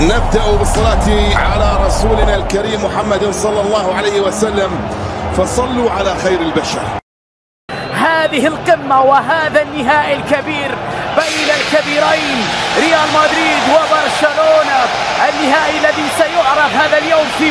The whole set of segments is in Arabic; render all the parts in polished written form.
نبدأ بالصلاة على رسولنا الكريم محمد صلى الله عليه وسلم، فصلوا على خير البشر. هذه القمة وهذا النهائي الكبير بين الكبيرين ريال مدريد وبرشلونة، النهائي الذي سيعرض هذا اليوم في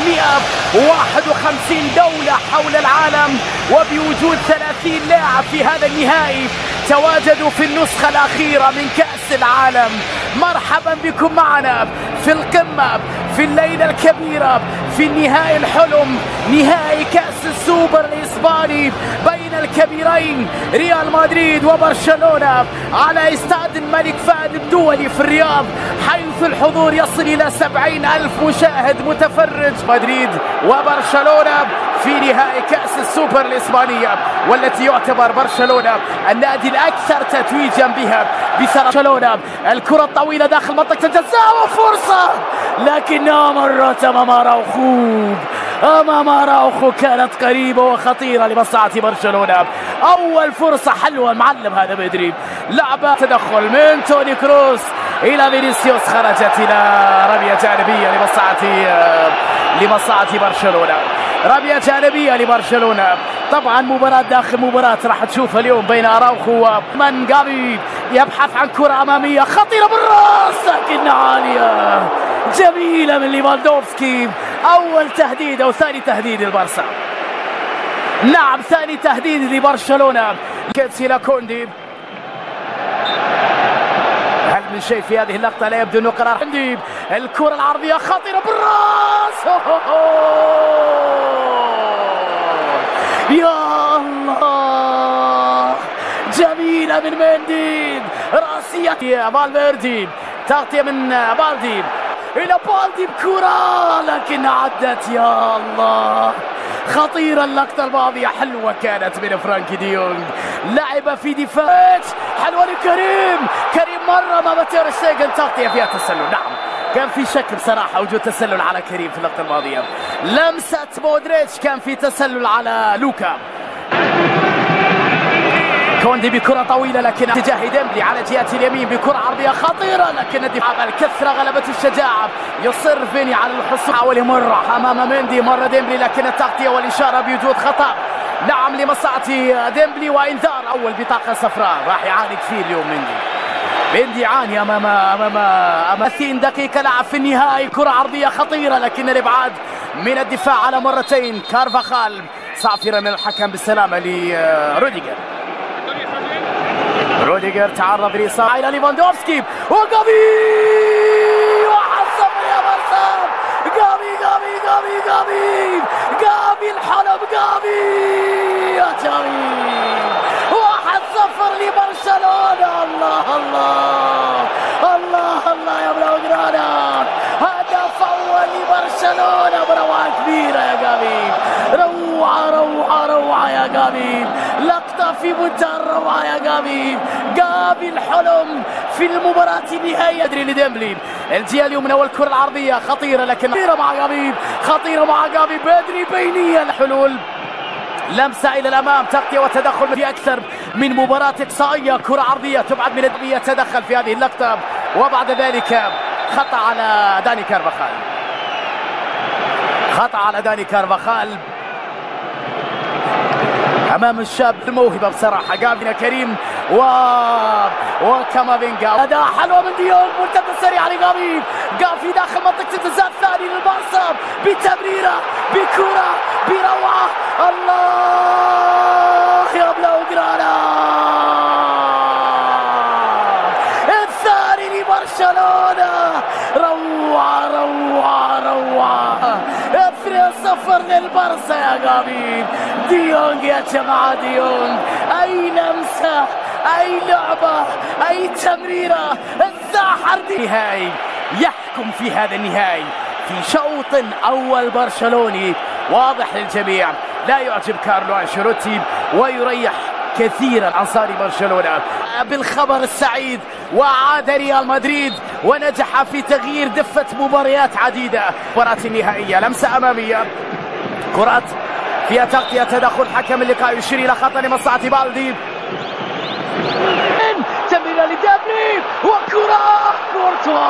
151 دولة حول العالم، وبوجود 30 لاعب في هذا النهائي تواجدوا في النسخة الأخيرة من كأس العالم. مرحبا بكم معنا في القمة، في الليلة الكبيرة، في النهائي الحلم، نهائي كأس السوبر الإسباني بين الكبيرين ريال مدريد وبرشلونة على استاد الملك فهد الدولي في الرياض، حيث الحضور يصل إلى 70,000 مشاهد متفرج. مدريد وبرشلونة في نهائي كأس السوبر الإسبانية، والتي يعتبر برشلونة النادي الأكثر تتويجا بها بسبب برشلونة. الكرة الطويلة داخل منطقة الجزاء وفرصة، لكنها مرت أمام أراوخو كانت قريبة وخطيرة لمصلحة برشلونة. أول فرصة حلوة المعلم هذا بدري، لعبة تدخل من توني كروس إلى فينيسيوس، خرجت إلى رمية جانبية لمصلحة برشلونة، رمية جانبية لبرشلونة. طبعا مباراة داخل مباراة راح تشوفها اليوم بين أراوخو ومن جافي، يبحث عن كرة أمامية خطيرة بالراس لكنها عالية، جميلة من ليفاندوفسكي. أول تهديد أو ثاني تهديد للبارسا، نعم ثاني تهديد لبرشلونة. كيتسيلا كوندي، هل من شيء في هذه اللقطة؟ لا يبدو أنه قرار. كوندي الكرة العرضية خطيرة بالراس، يا الله جميلة من مندي، راسية فالفيردي، تغطية من بالدي إلى بالدي بكرة لكن عدت، يا الله خطيرة اللقطة الماضية، حلوة كانت من فرانكي دي يونغ، لعب في دفاع حلوة لكريم، كريم مرة ما تير شتيجن، تغطية فيها تسلل. نعم كان في شك بصراحة وجود تسلل على كريم في اللقطة الماضية، لمسة مودريتش كان في تسلل على لوكا. كوندي بكرة طويلة لكن اتجاه ديمبلي على جهة اليمين بكرة عرضية خطيرة، لكن الدفاع الكثرة غلبت الشجاعة، يصر فيني على الحصول، حاول مرة أمام مندي، مرة ديمبلي، لكن التغطية والإشارة بوجود خطأ نعم لمصلحة ديمبلي، وإنذار أول بطاقة صفراء. راح يعاني كثير اليوم مندي يعاني أمام 30 دقيقة لعب في النهائي، كرة عرضية خطيرة لكن الإبعاد من الدفاع على مرتين. كارفاخال صافرة من الحكم بالسلامة روديجر تعرض لإصابة إلى ليفاندوفسكي وجافي، وحصل يا برسام، جافي الحلم، يا جميل، 1-0 لبرشلونة. الله يا بلوغرانا، هدف أول لبرشلونة بروعة كبيرة يا جافي، روعة يا جافي، لقطة في منتهى الروعة يا جافي الحلم في المباراة النهائية. يدري لديمبلي الجهة اليمنى والكرة العرضية خطيرة، لكن خطيرة مع جافي، بدري بينية الحلول، لمسة إلى الأمام، تغطية وتدخل في أكثر من مباراة إقصائية، كرة عرضية تبعد من الدنيا، تدخل في هذه اللقطة، وبعد ذلك خطأ على داني كارفاخال، أمام الشاب الموهبة بصراحة جافي كريم وكامافينجا. أداء حلوة من ديونغ، مرتدة سريعة لجافي داخل منطقة الجزاء الثاني للبارسا، بتمريرة بكرة بروعة، الله يا بلوغرانا، الثاني لبرشلونة، روعة 2-0 للبارسا يا جافي. ديونغ يا جماعة، ديونغ أي لمسة، أي لعبة، أي تمريرة، الساحر نهائي يحكم في هذا النهائي في شوط أول برشلوني واضح للجميع، لا يعجب كارلو أنشيلوتي ويريح كثيرا أنصار برشلونة. بالخبر السعيد، وعاد ريال مدريد ونجح في تغيير دفة مباريات عديدة. مباراة النهائية، لمسة أمامية، كرات فيها تغطية، تدخل حكم اللقاء يشير إلى خطأ لمصلحة بالدي، تمريرة لديمبلي وكرة كورتوا،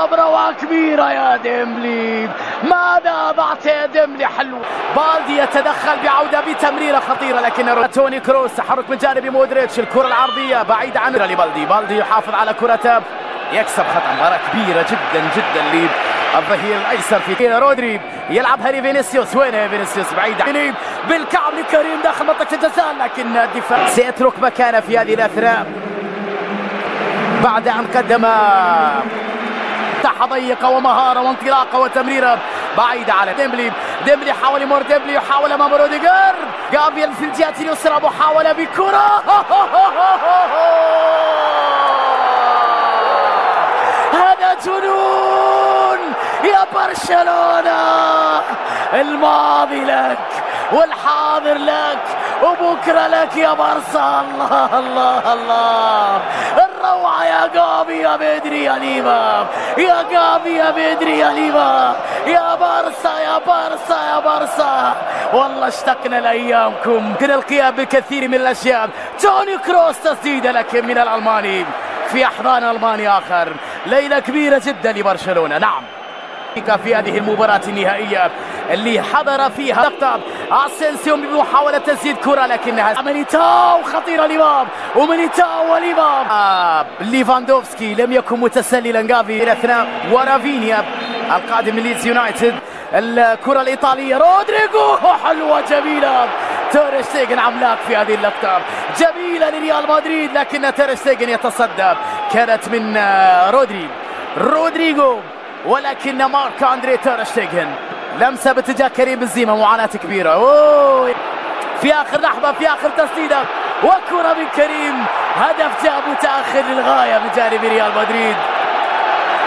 اليوم روعة كبيرة يا ديمبلي. ماذا أضعت يا ديمبلي؟ حلو. بالدي يتدخل بعودة بتمريرة خطيرة، لكن توني كروس تحرك من جانب مودريتش. الكرة العرضية بعيدة عن لبالدي. بالدي يحافظ على كرة، يكسب خطأ. مباراة كبيرة جدا جدا للظهير الأيسر في رودري. يلعبها لفينيسيوس. وين يا فينيسيوس؟ بعيدة بالكعب لكريم داخل منطقة الجزاء، لكن الدفاع سيترك مكانه في هذه الأثناء بعد أن قدم مساحة ضيقة ومهارة وانطلاقة وتمريرة بعيدة على ديمبلي. ديمبلي حاول يمر، ديمبلي يحاول أمام روديجر. جابيل في الجهة اليسرى محاولة بكرة. هذا جنون يا برشلونة. الماضي لك والحاضر لك وبكرة لك يا برصا. الله الله الله، الروعة يا جافي يا بدري يا ليفا، يا جافي يا بدري يا ليفا، يا برصا يا برصا يا برصا. والله اشتقنا لأيامكم. كنا القيام بكثير من الأشياء. توني كروس تسديدة لكن من الألماني في أحضان ألماني آخر. ليلة كبيرة جدا لبرشلونة. نعم، في هذه المباراة النهائية اللي حضر فيها لقطة اسينسيو بمحاولة تسديد كرة، لكنها ميليتاو خطيرة لباب، وميليتاو ولباب. ليفاندوفسكي لم يكن متسللا. جافي إلى اثناء ورافينيا القادم من ليدز يونايتد. الكرة الإيطالية رودريجو حلوة جميلة. تير شتيجن عملاق في هذه اللقطة، جميلة لريال مدريد، لكن تير شتيجن يتصدى. كانت من رودريجو، ولكن مارك أندري تير شتيجن لمسة باتجاه كريم بنزيما. معاناة كبيرة. أوه. في آخر لحظة، في آخر تسديدة وكرة من كريم. هدف جاء متأخر للغاية من جانب ريال مدريد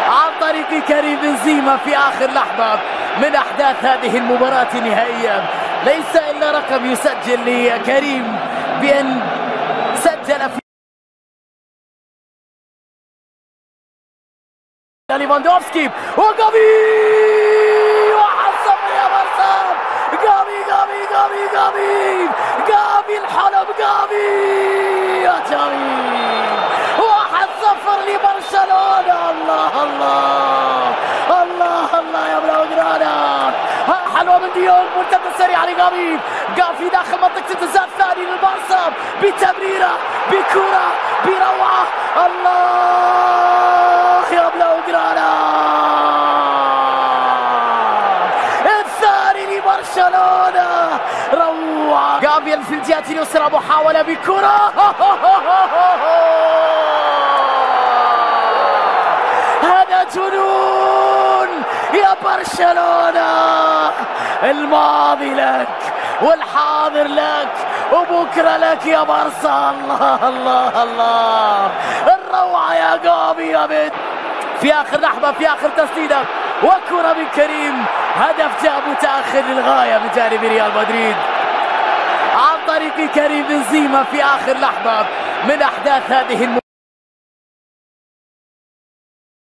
عن طريق كريم بنزيما في آخر لحظة من أحداث هذه المباراة النهائية. ليس إلا رقم يسجل لكريم بأن سجل في ليفاندوفسكي وجافي. وحصل يا برصا. جافي الحلم. جافي يا جافي. 1-0 لبرشلونة. الله الله الله الله يا بلاغرانا. حلوة من ديونج، مرتدة سريعة لجافي. جافي داخل منطقة الجزاء الثاني للبرصا بتمريرة بكرة بروعة. الله يا بلاغرانا. الثاني لبرشلونة. روعة. جابيل في الجهة اليسرى محاولة بكرة. هذا جنون يا برشلونة. الماضي لك والحاضر لك وبكرة لك يا برصا. الله الله الله، الروعة يا جافي يا بيت. في آخر لحظة، في آخر تسديدة وكرة من كريم. هدف جاء متأخر للغاية من جانب ريال مدريد عن طريق كريم بنزيما في آخر لحظة من أحداث هذه